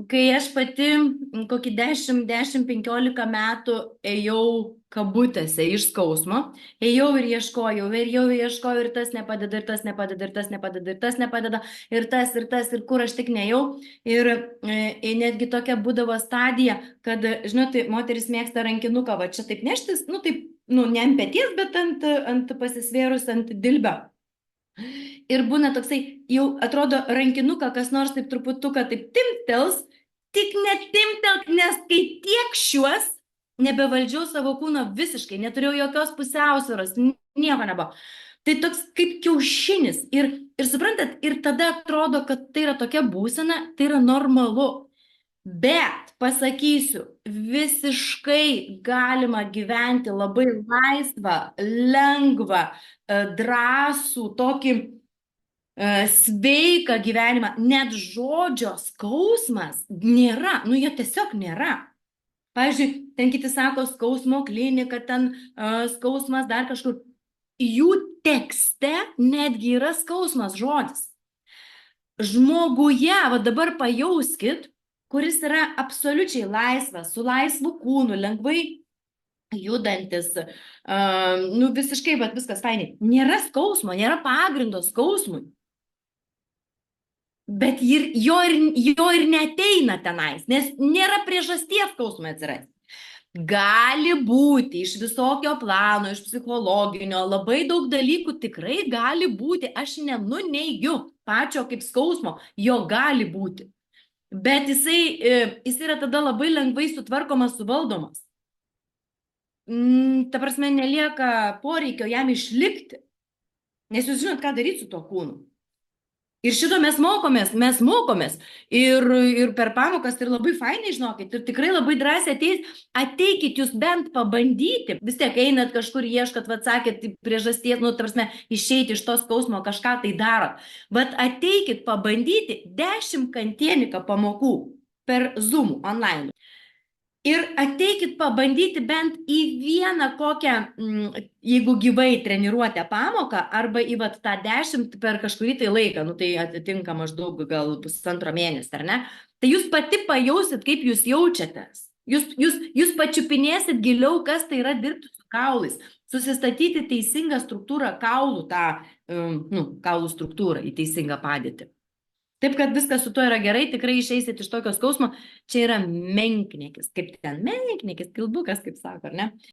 kai aš pati kokį 10-15 metų ėjau kabutėse iš skausmo, ėjau ir ieškojau ir tas nepadeda, ir tas nepadeda, ir tas nepadeda, ir tas nepadeda, ir tas, ir kur aš tik nejau. Netgi tokia būdavo stadija, kad, žinot, moteris mėgsta rankinuką, va čia taip neštis, nu taip, nu ne ant peties, bet ant pasisvėrus ant dilbio. Ir būna toksai, jau atrodo rankinuką, kas nors taip truputuką taip timtels, tik netimtelk, nes kai tiek šiuos, nebevaldžiau savo kūno visiškai, neturėjau jokios pusiausvyros, nieko nebuvo. Tai toks kaip kiaušinis. Ir suprantat, ir tada atrodo, kad tai yra tokia būsena, tai yra normalu. Bet pasakysiu, visiškai galima gyventi labai laisvą, lengvą, drąsų, tokį sveiką gyvenimą. Net žodžio skausmas nėra, nu jo tiesiog nėra. Pavyzdžiui, ten kiti sako skausmo klinika, ten skausmas dar kažkur. Jų tekste netgi yra skausmas žodis. Žmoguje, va dabar pajauskit, kuris yra absoliučiai laisvas, su laisvu kūnu, lengvai judantis, nu visiškai, bet viskas fainiai. Nėra skausmo, nėra pagrindo skausmui. Bet jo ir neteina tenais, nes nėra priežasties skausmui atsirasti. Gali būti iš visokio plano, iš psichologinio, labai daug dalykų tikrai gali būti, aš nenuneigiu pačio kaip skausmo, jo gali būti. Bet jis yra tada labai lengvai sutvarkomas, suvaldomas. Ta prasme, nelieka poreikio jam išlikti, nes jūs žinot, ką daryti su tuo kūnu. Ir šito mes mokomės ir per pamokas ir labai fainai, žinokit, ir tikrai labai drąsiai ateikit jūs bent pabandyti, vis tiek einat kažkur ieškat, atsakėt priežasties, nu, tarsi, išeiti iš to skausmo, kažką tai darot, bet ateikit pabandyti 10 kantieniką pamokų per Zoom online. Ir ateikit pabandyti bent į vieną kokią, jeigu gyvai treniruotę pamoką, arba į vat tą 10 per kažkurį tai laiką, nu tai atitinka maždaug gal pusantro mėnesio, ar ne? Tai jūs pati pajausit, kaip jūs jaučiatės. Jūs pačiupinėsit giliau, kas tai yra dirbti su kaulais, susistatyti teisingą struktūrą kaulų, kaulų struktūrą į teisingą padėtį. Taip, kad viskas su tuo yra gerai, tikrai išeisit iš tokio skausmo, čia yra menkniekis, kaip ten menkniekis, kilbukas, kaip sako, ar ne?